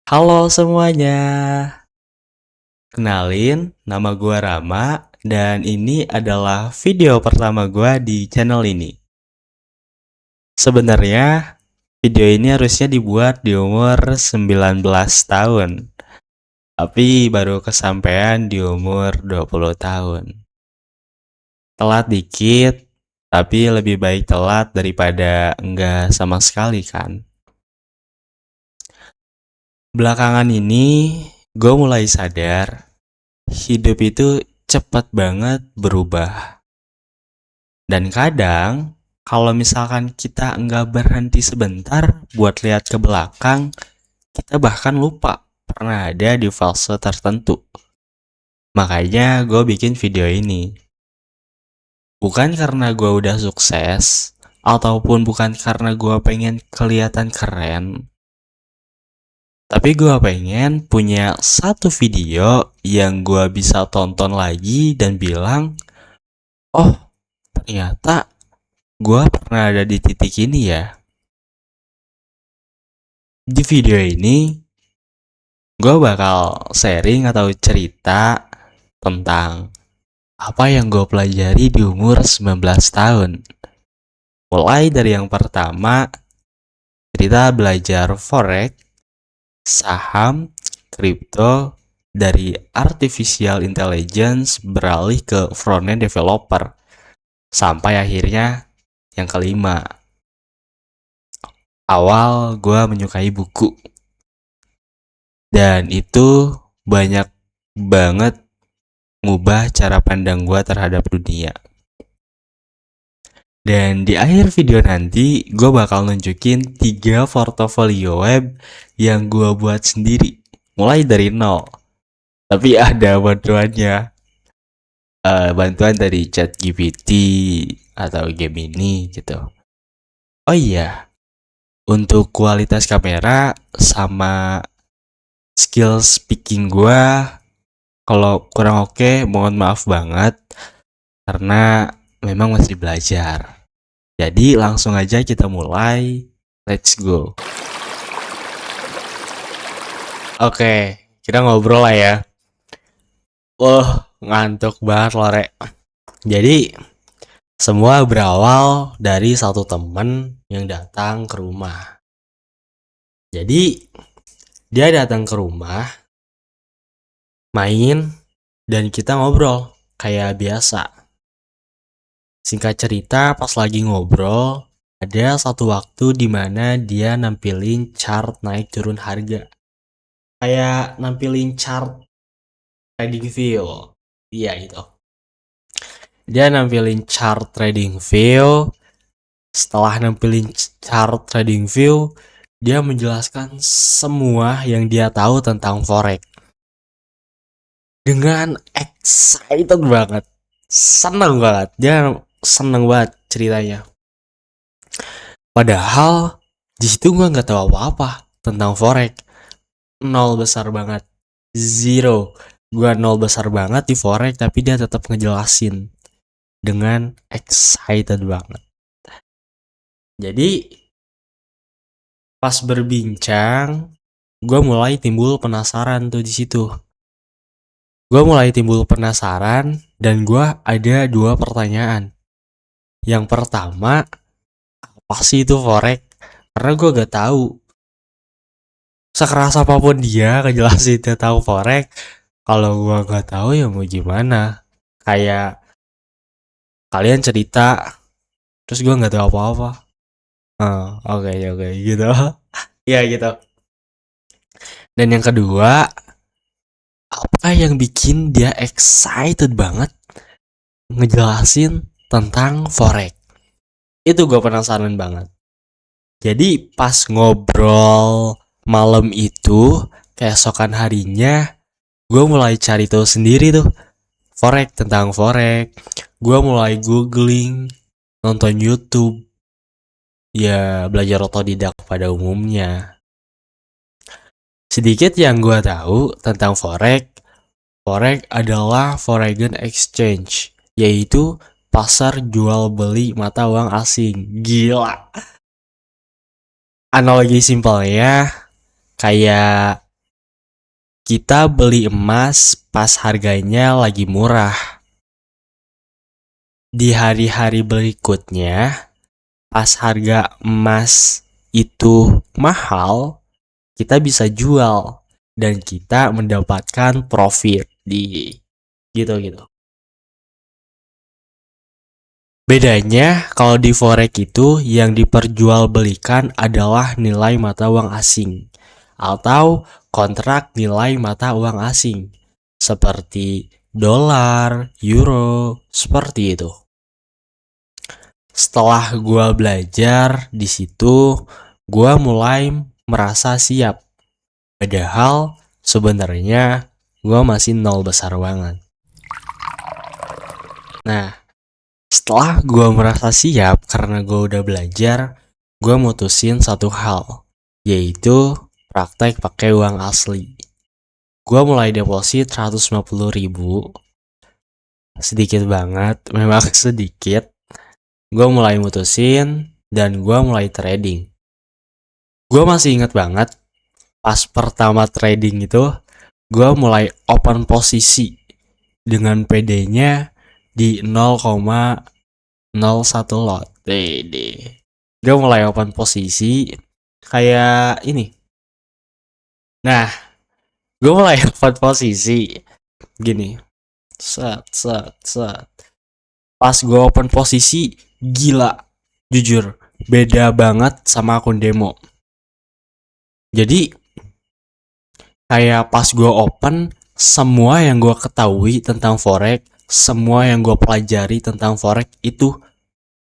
Halo semuanya, kenalin nama gua Rama dan ini adalah video pertama gua di channel ini. Sebenarnya video ini harusnya dibuat di umur 19 tahun, tapi baru kesampaian di umur 20 tahun. Telat dikit, tapi lebih baik telat daripada enggak sama sekali kan. Belakangan ini gue mulai sadar hidup itu cepat banget berubah. Dan kadang, kalau misalkan kita nggak berhenti sebentar buat lihat ke belakang, kita bahkan lupa pernah ada di fase tertentu. Makanya gue bikin video ini. Bukan karena gue udah sukses, ataupun bukan karena gue pengen kelihatan keren, tapi gue pengen punya satu video yang gue bisa tonton lagi dan bilang, oh ternyata gue pernah ada di titik ini ya. Di video ini, gue bakal sharing atau cerita tentang apa yang gue pelajari di umur 19 tahun. Mulai dari yang pertama, cerita belajar forex, saham, kripto, dari artificial intelligence beralih ke front-end developer. Sampai akhirnya yang kelima, awal gue menyukai buku. Dan itu banyak banget ngubah cara pandang gue terhadap dunia. Dan di akhir video nanti, gue bakal nunjukin 3 portofolio web yang gue buat sendiri. Mulai dari nol. Tapi ada bantuannya. Bantuan dari ChatGPT atau Gemini gitu. Oh iya, untuk kualitas kamera sama skill speaking gue, kalau kurang oke, mohon maaf banget. Karena memang masih belajar. Jadi langsung aja kita mulai. Let's go. Oke, kita ngobrol lah ya. Ngantuk banget loh, Rek. Jadi, semua berawal dari satu temen yang datang ke rumah. Jadi, dia datang ke rumah, main, dan kita ngobrol kayak biasa. Singkat cerita, pas lagi ngobrol, ada satu waktu di mana dia nampilin chart naik turun harga. Kayak nampilin chart trading view. Iya gitu. Dia nampilin chart trading view. Setelah nampilin chart trading view, dia menjelaskan semua yang dia tahu tentang forex. Dengan excited banget. Seneng banget. Dia seneng banget ceritanya. Padahal di situ gue nggak tahu apa-apa tentang forex. Nol besar banget. Zero. Gue nol besar banget di forex, tapi dia tetap ngejelasin dengan excited banget. Jadi pas berbincang, gue mulai timbul penasaran tuh di situ. Gue mulai timbul penasaran dan gue ada 2 pertanyaan. Yang pertama, apa sih itu forex? Karena gue gak tahu. Sekeras apapun dia ngejelasin tentang forex, kalau gue gak tahu ya mau gimana. Kayak kalian cerita, terus gue gak tahu apa-apa. Oke, gitu. Ya gitu. Dan yang kedua, apa yang bikin dia excited banget ngejelasin tentang forex? Itu gue penasaran banget. Jadi pas ngobrol malam itu, keesokan harinya, gue mulai cari tahu sendiri tuh forex, tentang forex. Gue mulai googling, nonton YouTube, ya belajar otodidak pada umumnya. Sedikit yang gue tahu tentang forex, forex adalah foreign exchange, yaitu pasar jual beli mata uang asing. Gila. Analogi simpelnya kayak kita beli emas pas harganya lagi murah. Di hari-hari berikutnya, pas harga emas itu mahal, kita bisa jual dan kita mendapatkan profit di gitu. Bedanya kalau di forex itu yang diperjualbelikan adalah nilai mata uang asing atau kontrak nilai mata uang asing seperti dolar, euro, seperti itu. Setelah gue belajar di situ, gue mulai merasa siap. Padahal sebenarnya gue masih nol besar banget. Nah, setelah gue merasa siap karena gue udah belajar, gue mutusin satu hal, yaitu praktek pakai uang asli. Gue mulai deposit 150.000, sedikit banget, memang sedikit. Gue mulai mutusin dan gue mulai trading. Gue masih inget banget pas pertama trading itu, gue mulai open posisi dengan PD-nya di 0,01 lot. Gue mulai open posisi kayak ini. Nah, gue mulai open posisi gini. Set. Pas gue open posisi, gila. Jujur, beda banget sama akun demo. Jadi, kayak pas gue open, semua yang gue ketahui tentang forex, semua yang gue pelajari tentang forex itu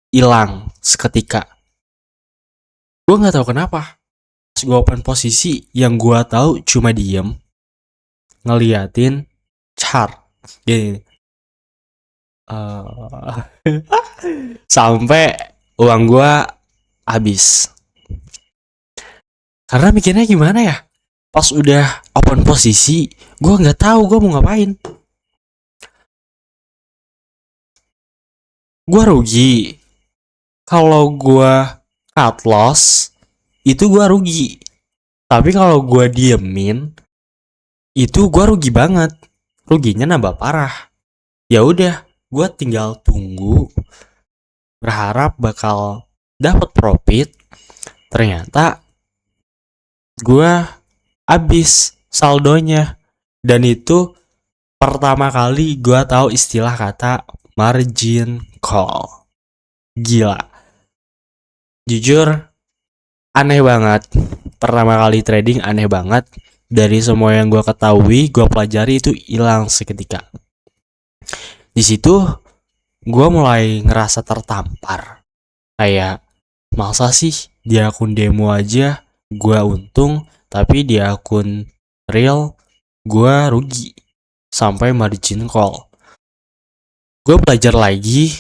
hilang seketika. Gue nggak tahu kenapa. Pas gue open posisi, yang gue tahu cuma diem, ngeliatin chart, gini. Sampai uang gue habis. Karena mikirnya gimana ya? Pas udah open posisi, gue nggak tahu gue mau ngapain. Gue rugi. Kalau gue cut loss, itu gue rugi. Tapi kalau gue diemin, itu gue rugi banget. Ruginya nambah parah. Ya udah, gue tinggal tunggu, berharap bakal dapat profit. Ternyata gue habis saldonya, dan itu pertama kali gue tahu istilah kata margin call. Gila, jujur aneh banget. Pertama kali trading aneh banget. Dari semua yang gue ketahui, gue pelajari itu hilang seketika. Di situ gue mulai ngerasa tertampar. Kayak, masa sih di akun demo aja gue untung, tapi di akun real gue rugi sampai margin call. Gue belajar lagi,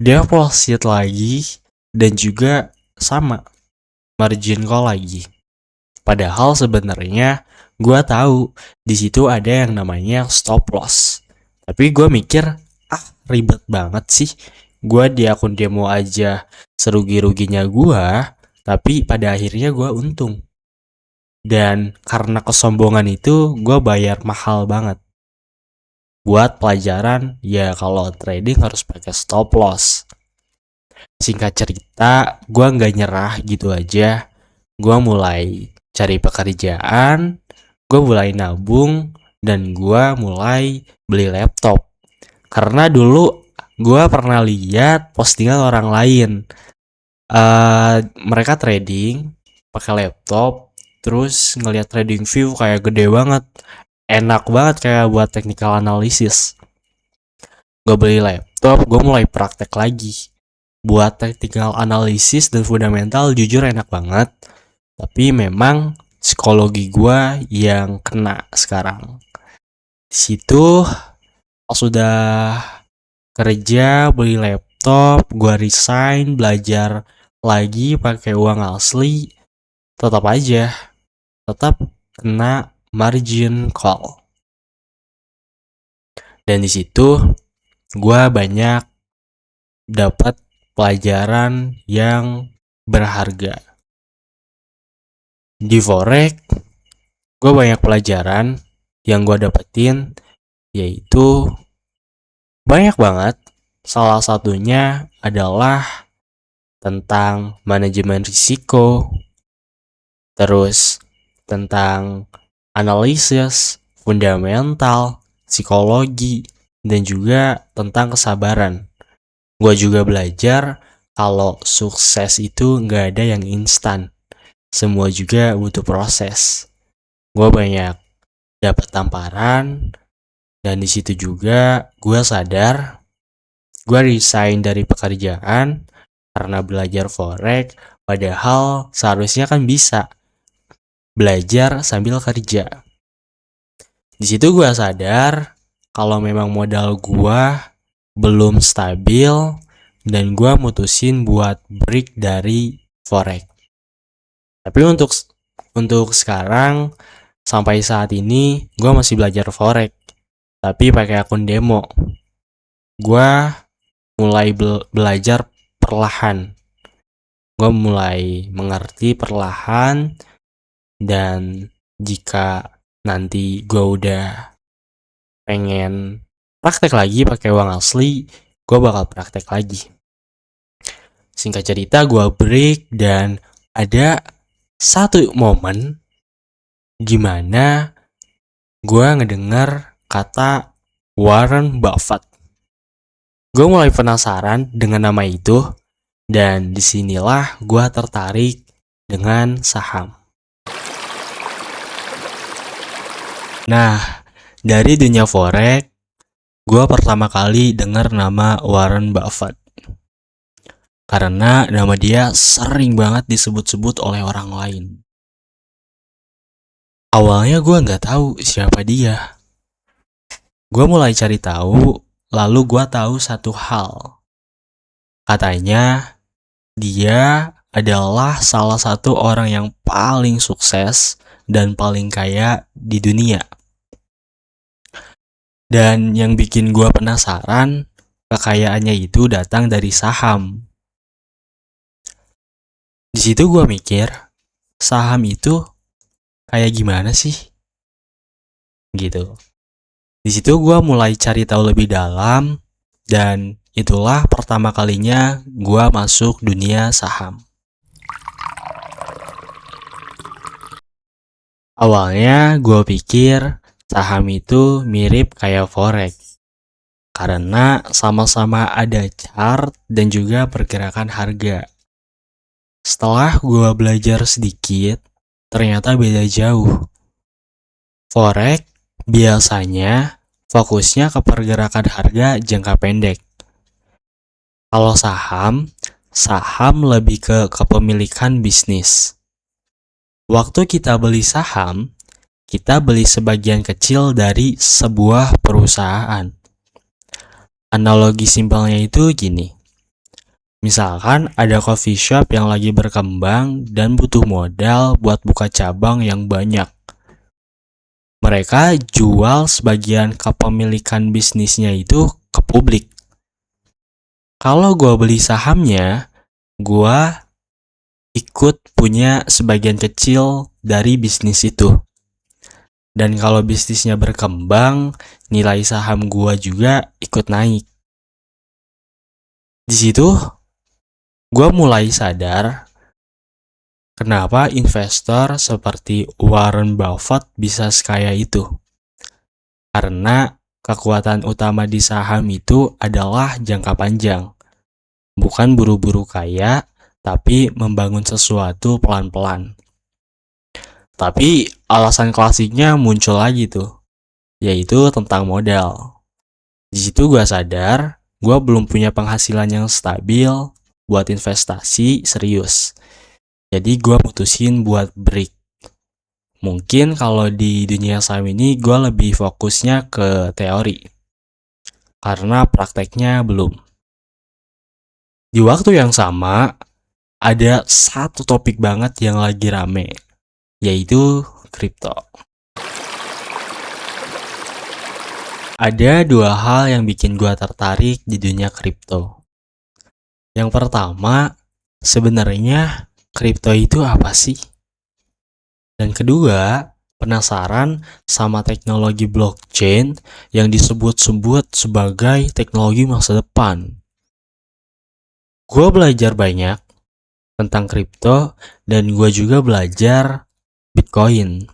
deposit lagi, dan juga sama margin call lagi. Padahal sebenarnya gue tahu di situ ada yang namanya stop loss. Tapi gue mikir, ribet banget sih. Gue di akun demo aja serugi-ruginya gue, tapi pada akhirnya gue untung. Dan karena kesombongan itu, gue bayar mahal banget. Buat pelajaran, ya kalau trading harus pakai stop loss. Singkat cerita, gue nggak nyerah gitu aja. Gue mulai cari pekerjaan, gue mulai nabung, dan gue mulai beli laptop. Karena dulu gue pernah lihat postingan orang lain. Mereka trading pakai laptop, terus ngelihat trading view kayak gede banget, enak banget kayak buat technical analysis. Gue beli laptop, gue mulai praktek lagi. Buat technical analysis dan fundamental jujur enak banget. Tapi memang psikologi gue yang kena sekarang. Di situ pas sudah kerja, beli laptop, gue resign, belajar lagi pakai uang asli, tetap aja kena margin call. Dan di situ gue banyak dapat pelajaran yang berharga. Di forex gue banyak pelajaran yang gue dapetin yaitu banyak banget. Salah satunya adalah tentang manajemen risiko, terus tentang analisis, fundamental, psikologi, dan juga tentang kesabaran. Gue juga belajar kalau sukses itu nggak ada yang instan. Semua juga butuh proses. Gue banyak dapat tamparan, dan di situ juga gue sadar gue resign dari pekerjaan karena belajar forex, padahal seharusnya kan bisa belajar sambil kerja. Di situ gue sadar kalau memang modal gue belum stabil dan gue mutusin buat break dari forex. Tapi untuk sekarang sampai saat ini gue masih belajar forex, tapi pakai akun demo. Gue mulai belajar perlahan. Gue mulai mengerti perlahan, dan jika nanti gue udah pengen praktek lagi pakai uang asli, gue bakal praktek lagi. Singkat cerita, gue break dan ada satu momen gimana gue ngedengar kata Warren Buffett. Gue mulai penasaran dengan nama itu, dan disinilah gue tertarik dengan saham. Nah, dari dunia forex, gue pertama kali dengar nama Warren Buffett. Karena nama dia sering banget disebut-sebut oleh orang lain. Awalnya gue nggak tahu siapa dia. Gue mulai cari tahu, lalu gue tahu satu hal. Katanya, dia adalah salah satu orang yang paling sukses dan paling kaya di dunia. Dan yang bikin gue penasaran, kekayaannya itu datang dari saham. Di situ gue mikir, saham itu kayak gimana sih? Gitu. Di situ gue mulai cari tahu lebih dalam, dan itulah pertama kalinya gue masuk dunia saham. Awalnya gue pikir saham itu mirip kayak forex, karena sama-sama ada chart dan juga pergerakan harga. Setelah gue belajar sedikit, ternyata beda jauh. Forex biasanya fokusnya ke pergerakan harga jangka pendek. Kalau saham lebih ke kepemilikan bisnis. Waktu kita beli saham, kita beli sebagian kecil dari sebuah perusahaan. Analogi simpelnya itu gini. Misalkan ada coffee shop yang lagi berkembang dan butuh modal buat buka cabang yang banyak. Mereka jual sebagian kepemilikan bisnisnya itu ke publik. Kalau gue beli sahamnya, gue ikut punya sebagian kecil dari bisnis itu. Dan kalau bisnisnya berkembang, nilai saham gue juga ikut naik. Di situ, gue mulai sadar kenapa investor seperti Warren Buffett bisa sekaya itu. Karena kekuatan utama di saham itu adalah jangka panjang. Bukan buru-buru kaya, tapi membangun sesuatu pelan-pelan. Tapi alasan klasiknya muncul lagi tuh, yaitu tentang modal. Di situ gue sadar, gue belum punya penghasilan yang stabil buat investasi serius. Jadi gue mutusin buat break. Mungkin kalau di dunia saham ini gue lebih fokusnya ke teori, karena prakteknya belum. Di waktu yang sama, ada satu topik banget yang lagi rame, yaitu kripto. Ada dua hal yang bikin gue tertarik di dunia kripto. Yang pertama, sebenarnya kripto itu apa sih? Dan kedua, penasaran sama teknologi blockchain yang disebut-sebut sebagai teknologi masa depan. Gue belajar banyak tentang kripto dan gue juga belajar Bitcoin,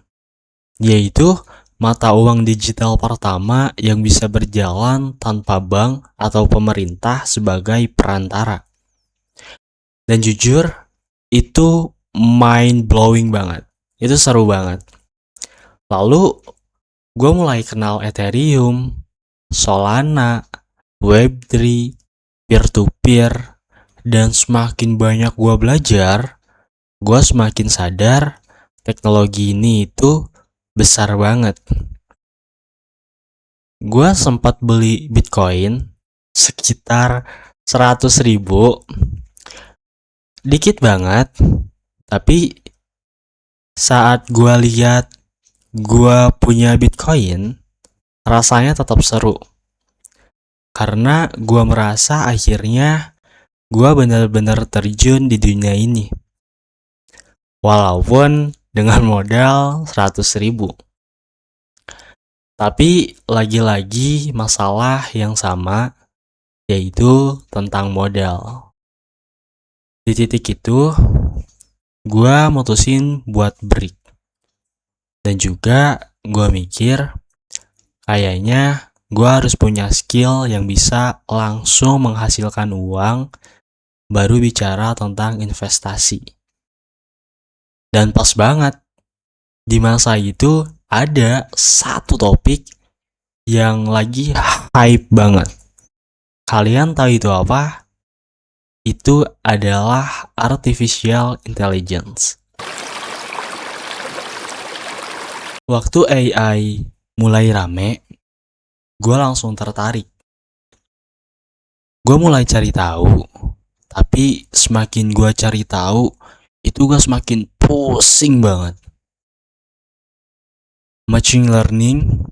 yaitu mata uang digital pertama yang bisa berjalan tanpa bank atau pemerintah sebagai perantara. Dan jujur, itu mind blowing banget. Itu seru banget. Lalu, gue mulai kenal Ethereum, Solana, Web3, peer-to-peer, dan semakin banyak gue belajar, gue semakin sadar teknologi ini itu besar banget. Gue sempat beli Bitcoin sekitar 100.000, dikit banget, tapi saat gue lihat gue punya Bitcoin, rasanya tetap seru. Karena gue merasa akhirnya gue benar-benar terjun di dunia ini. Walaupun dengan modal 100.000. Tapi lagi-lagi masalah yang sama, yaitu tentang modal. Di titik itu, gue mutusin buat break. Dan juga gue mikir, kayaknya gue harus punya skill yang bisa langsung menghasilkan uang, baru bicara tentang investasi. Dan pas banget, di masa itu ada satu topik yang lagi hype banget. Kalian tahu itu apa? Itu adalah artificial intelligence. Waktu AI mulai rame, gue langsung tertarik. Gue mulai cari tahu, tapi semakin gue cari tahu, itu gue semakin pusing banget. Machine learning,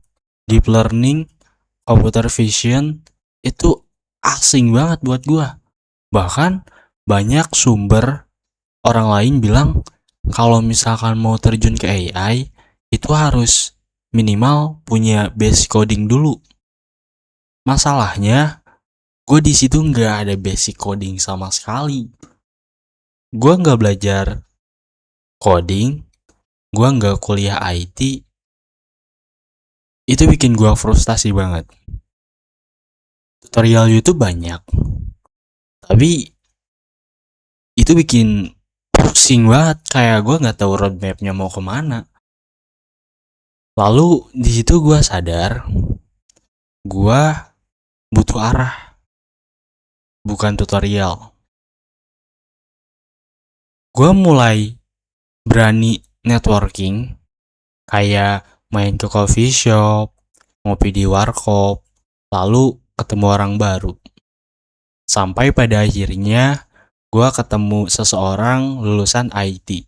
deep learning, computer vision, itu asing banget buat gue. Bahkan banyak sumber orang lain bilang kalau misalkan mau terjun ke AI, itu harus minimal punya basic coding dulu. Masalahnya, gue di situ nggak ada basic coding sama sekali. Gue nggak belajar coding, gue nggak kuliah IT. Itu bikin gue frustasi banget. Tutorial YouTube banyak, tapi itu bikin pusing banget. Kayak gue nggak tahu roadmapnya mau kemana. Lalu di situ gue sadar, gue butuh arah, bukan tutorial. Gue mulai berani networking, kayak main ke coffee shop, ngopi di warkop, lalu ketemu orang baru. Sampai pada akhirnya gue ketemu seseorang lulusan IT.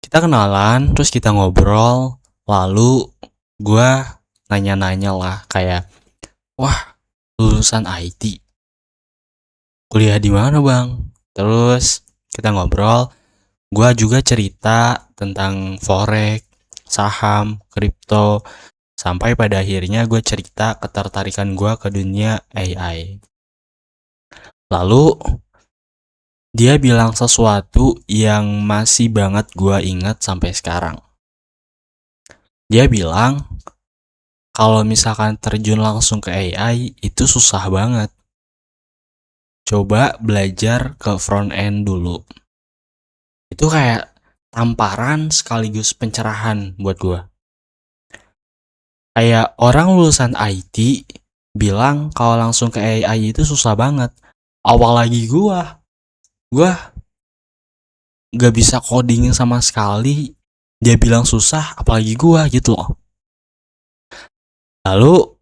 Kita kenalan, terus kita ngobrol, lalu gue nanya-nanya lah kayak, wah, lulusan IT, kuliah di mana bang? Terus kita ngobrol, gue juga cerita tentang forex, saham, kripto, sampai pada akhirnya gue cerita ketertarikan gue ke dunia AI. Lalu dia bilang sesuatu yang masih banget gue ingat sampai sekarang. Dia bilang kalau misalkan terjun langsung ke AI itu susah banget. Coba belajar ke front end dulu. Itu kayak tamparan sekaligus pencerahan buat gue. Kayak orang lulusan IT bilang kalau langsung ke AI itu susah banget. Apalagi gue gak bisa coding sama sekali. Dia bilang susah, apalagi gue gitu loh. Lalu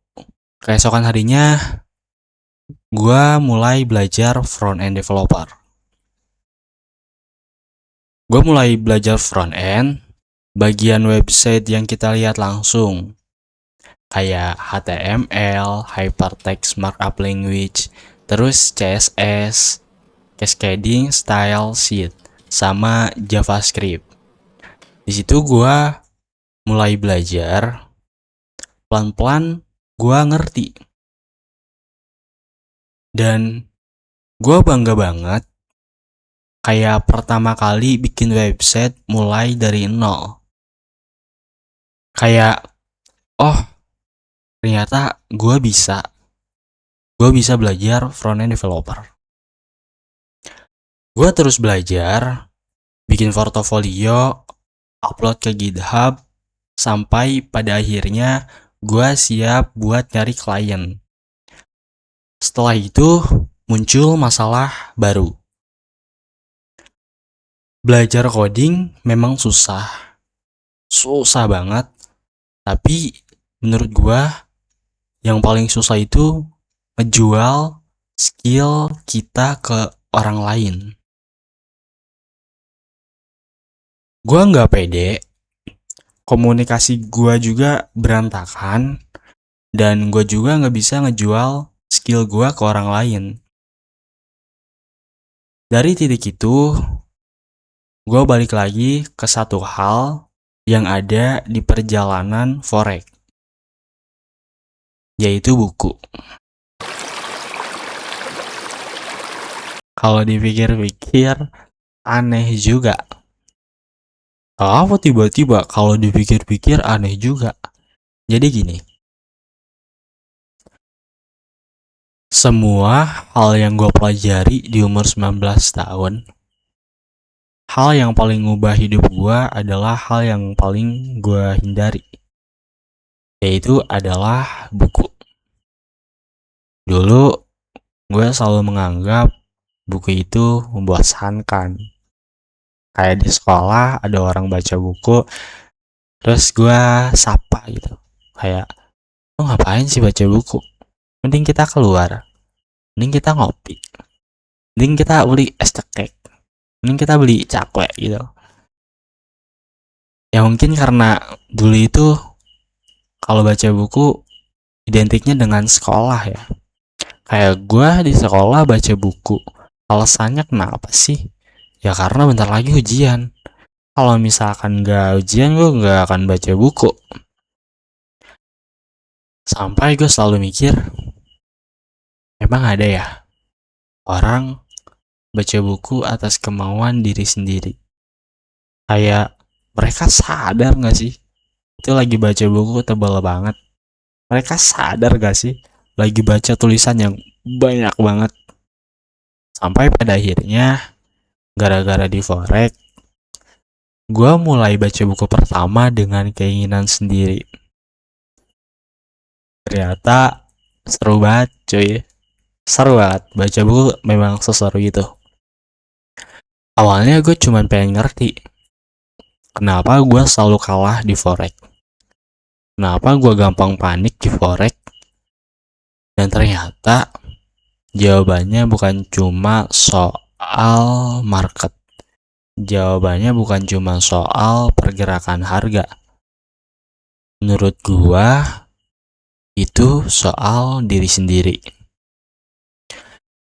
keesokan harinya gue mulai belajar front end developer. Gue mulai belajar front end, bagian website yang kita lihat langsung, kayak HTML, Hypertext Markup Language, terus CSS, Cascading Style Sheet, sama JavaScript. Di situ gue mulai belajar, pelan-pelan gue ngerti. Dan gue bangga banget kayak pertama kali bikin website mulai dari nol. Kayak, oh ternyata gue bisa belajar front-end developer. Gue terus belajar, bikin portofolio, upload ke GitHub, sampai pada akhirnya gue siap buat nyari klien. Setelah itu muncul masalah baru. Belajar coding memang susah banget. Tapi menurut gue yang paling susah itu ngejual skill kita ke orang lain. Gue nggak pede, komunikasi gue juga berantakan, dan gue juga nggak bisa ngejual skill gue ke orang lain. Dari titik itu, gue balik lagi ke satu hal yang ada di perjalanan forex, yaitu buku. Kalau dipikir-pikir, aneh juga. Apa tiba-tiba kalau dipikir-pikir aneh juga. Jadi gini, semua hal yang gue pelajari di umur 19 tahun, hal yang paling ngubah hidup gue adalah hal yang paling gue hindari, yaitu adalah buku. Dulu gue selalu menganggap buku itu membosankan. Kayak di sekolah ada orang baca buku, terus gue sapa gitu. Kayak, lo ngapain sih baca buku? Mending kita keluar, mending kita ngopi, mending kita beli es cekek, mending kita beli cakwe gitu. Ya mungkin karena dulu itu kalau baca buku identiknya dengan sekolah ya. Kayak gue di sekolah baca buku, alasannya kenapa sih? Ya karena bentar lagi ujian. Kalau misalkan gak ujian, gue gak akan baca buku. Sampai gue selalu mikir, emang ada ya orang baca buku atas kemauan diri sendiri? Kayak mereka sadar gak sih itu lagi baca buku tebal banget? Mereka sadar gak sih lagi baca tulisan yang banyak banget? Sampai pada akhirnya gara-gara di forex, gue mulai baca buku pertama dengan keinginan sendiri. Ternyata seru banget cuy. Seru banget, baca buku memang seseru itu. Awalnya gue cuma pengen ngerti kenapa gue selalu kalah di forex, kenapa gue gampang panik di forex. Dan ternyata jawabannya bukan cuma soal market, jawabannya bukan cuma soal pergerakan harga. Menurut gua itu soal diri sendiri.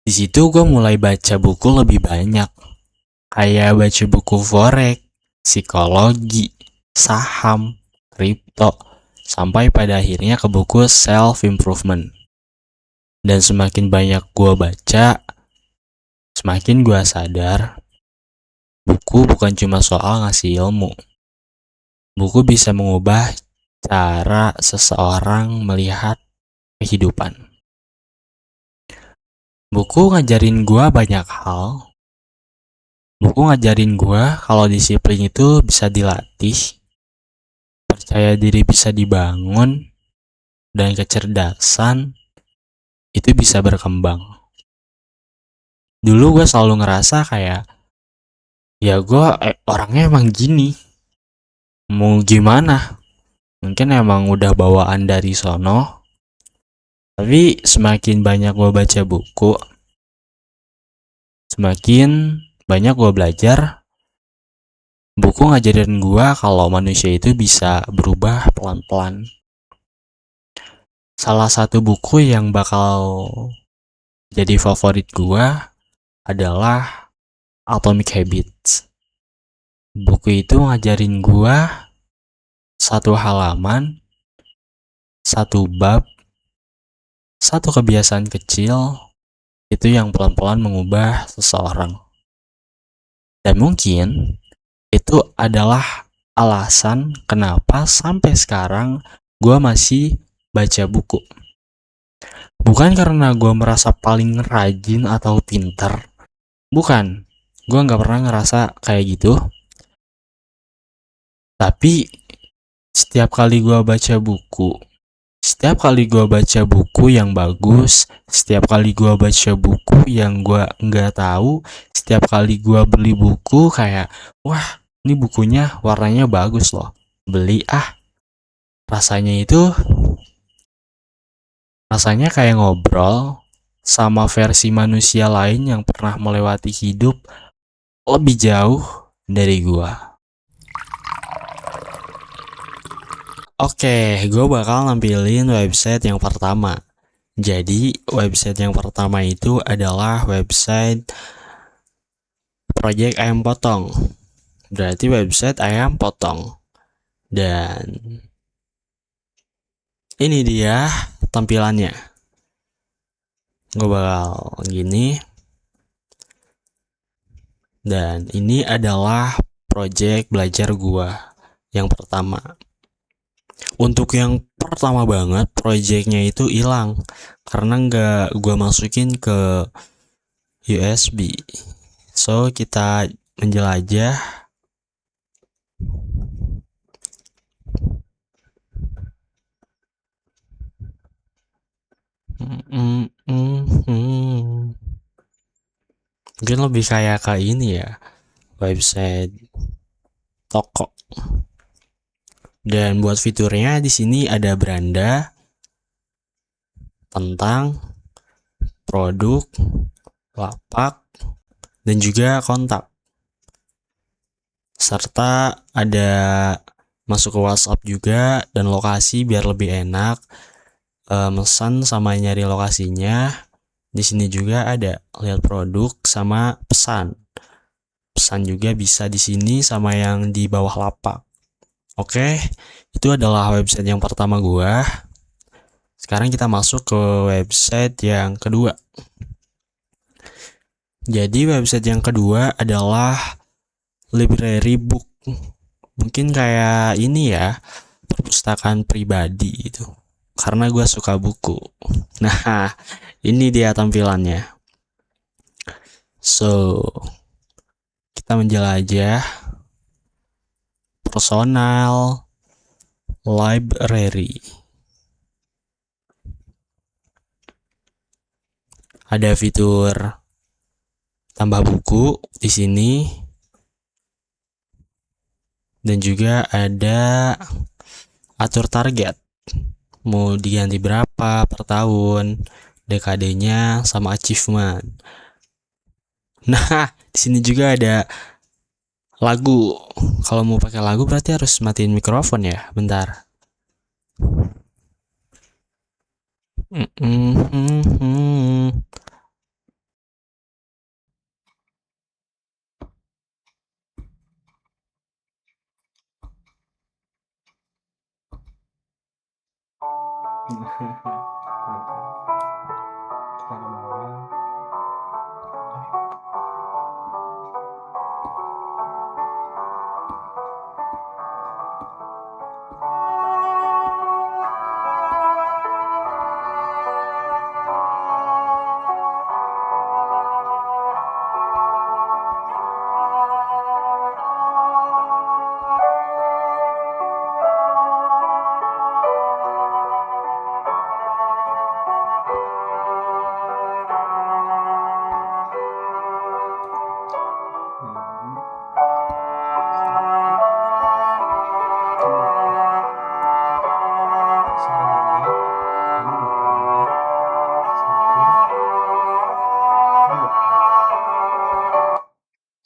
Di situ gua mulai baca buku lebih banyak, kayak baca buku forex, psikologi, saham, kripto, sampai pada akhirnya ke buku self improvement. Dan semakin banyak gua baca, semakin gua sadar buku bukan cuma soal ngasih ilmu. Buku bisa mengubah cara seseorang melihat kehidupan. Buku ngajarin gua banyak hal. Buku ngajarin gua kalau disiplin itu bisa dilatih, percaya diri bisa dibangun, dan kecerdasan itu bisa berkembang. Dulu gua selalu ngerasa kayak, ya gua orangnya emang gini, mau gimana? Mungkin emang udah bawaan dari sono. Tapi semakin banyak gue baca buku, semakin banyak gue belajar. Buku ngajarin gue kalau manusia itu bisa berubah pelan-pelan. Salah satu buku yang bakal jadi favorit gue adalah Atomic Habits. Buku itu ngajarin gue satu halaman, satu bab, satu kebiasaan kecil itu yang pelan-pelan mengubah seseorang. Dan mungkin itu adalah alasan kenapa sampai sekarang gue masih baca buku. Bukan karena gue merasa paling rajin atau pinter. Bukan. Gue gak pernah ngerasa kayak gitu. Tapi setiap kali gue baca buku yang bagus, setiap kali gue baca buku yang gue nggak tahu, setiap kali gue beli buku kayak, wah ini bukunya warnanya bagus loh, beli ah. Rasanya kayak ngobrol sama versi manusia lain yang pernah melewati hidup lebih jauh dari gue. Oke, gue bakal nampilin website yang pertama. Jadi, website yang pertama itu adalah website Project Ayam Potong. Berarti website ayam potong. Dan ini dia tampilannya. Gue bakal gini. Dan ini adalah project belajar gue yang pertama. Untuk yang pertama banget, projectnya itu hilang karena nggak gue masukin ke USB. So, kita menjelajah. Mungkin lebih kayak ini ya, website toko. Dan buat fiturnya di sini ada beranda, tentang, produk, lapak, dan juga kontak. Serta ada masuk ke WhatsApp juga dan lokasi biar lebih enak. Mesan sama nyari lokasinya. Di sini juga ada lihat produk sama pesan. Pesan juga bisa di sini sama yang di bawah lapak. Oke, itu adalah website yang pertama gua. Sekarang kita masuk ke website yang kedua. Jadi website yang kedua adalah library book. Mungkin kayak ini ya, perpustakaan pribadi gitu. Karena gue suka buku. Nah, ini dia tampilannya. So, kita menjelajah personal library. Ada fitur tambah buku di sini. Dan juga ada atur target. Mau diganti berapa per tahun, dekadenya sama achievement. Nah, di sini juga ada lagu. Kalau mau pakai lagu berarti harus matiin mikrofon ya. Bentar.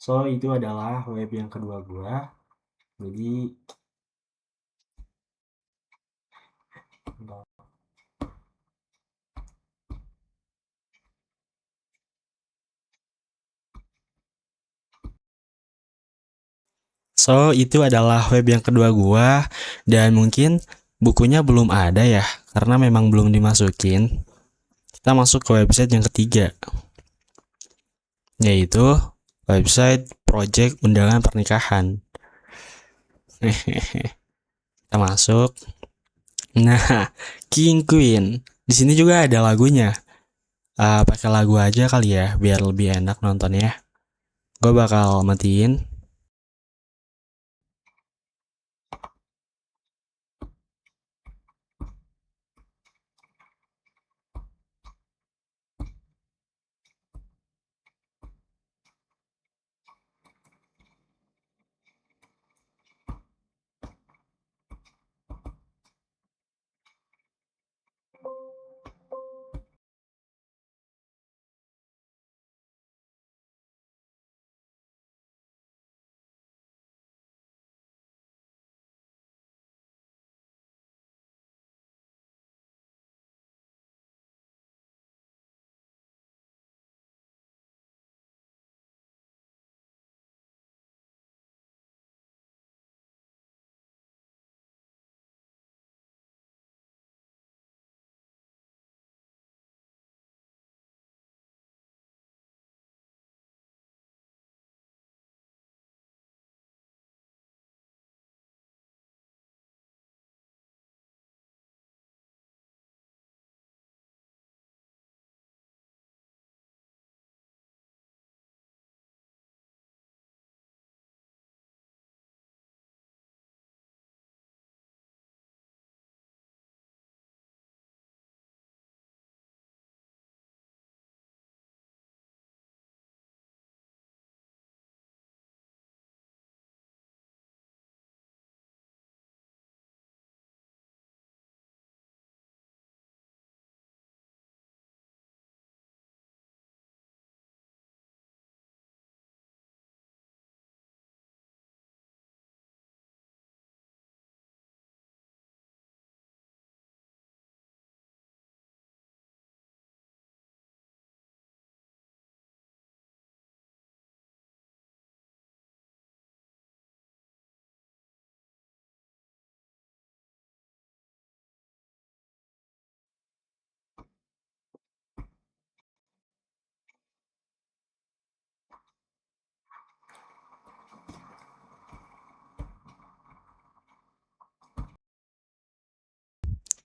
So, itu adalah web yang kedua gua. Jadi So, itu adalah web yang kedua gua, dan mungkin bukunya belum ada ya, karena memang belum dimasukin. Kita masuk ke website yang ketiga, yaitu website project undangan pernikahan. Kita masuk. Nah, King Queen. Di sini juga ada lagunya. Pakai lagu aja kali ya, biar lebih enak nontonnya. Gue bakal matiin.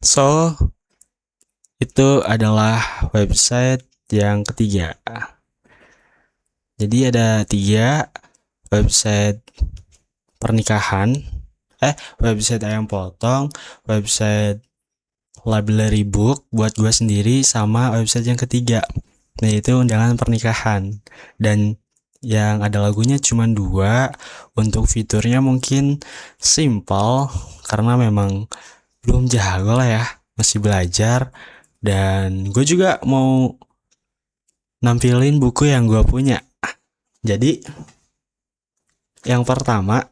So, itu adalah website yang ketiga. Jadi ada 3 website pernikahan, website ayam potong, website library book buat gue sendiri, sama website yang ketiga, yaitu undangan pernikahan. Dan yang ada lagunya cuma 2. Untuk fiturnya mungkin simple, karena memang belum jago lah ya, masih belajar. Dan gue juga mau nampilin buku yang gue punya. Jadi yang pertama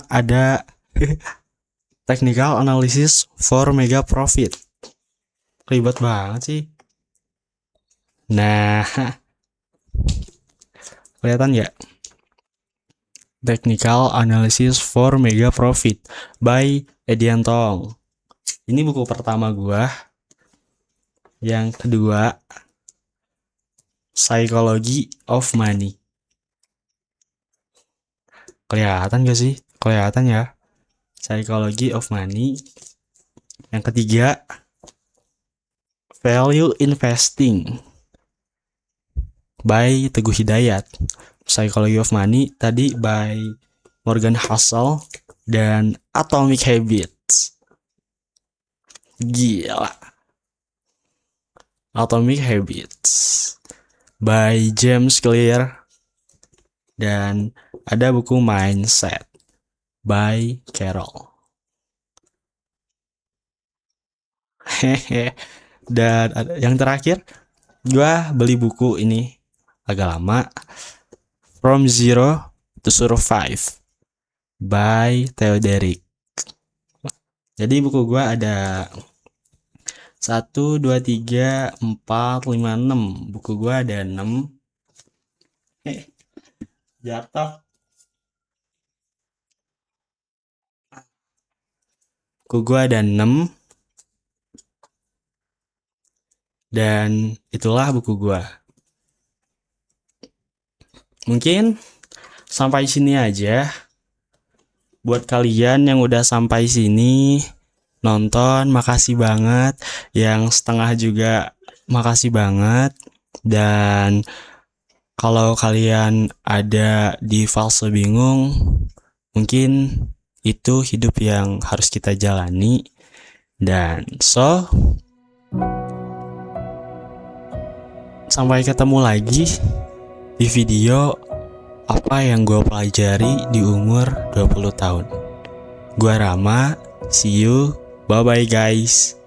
ada Technical Analysis for Mega Profit. Ribet banget sih. Nah, kelihatan nggak? Technical Analysis for Mega Profit by Edian Tong. Ini buku pertama gua. Yang kedua, Psychology of Money. Kelihatan gak sih? Kelihatan ya. Psychology of Money. Yang ketiga, Value Investing by Teguh Hidayat. Psychology of Money tadi by Morgan Housel. Dan Atomic Habits. Gila. Atomic Habits by James Clear. Dan ada buku Mindset by Carol. Dan yang terakhir, gue beli buku ini agak lama, From Zero to Survive by Theoderic. Jadi buku gue ada 1, 2, 3, 4, 5, 6. Buku gue ada 6. Jatuh. Buku gua ada 6. Dan itulah buku gua. Mungkin sampai sini aja. Buat kalian yang udah sampai sini nonton, makasih banget. Yang setengah juga makasih banget. Dan kalau kalian ada di fase bingung, mungkin itu hidup yang harus kita jalani. Dan sampai ketemu lagi di video apa yang gue pelajari di umur 20 tahun. Gue Rama, see you, bye-bye guys.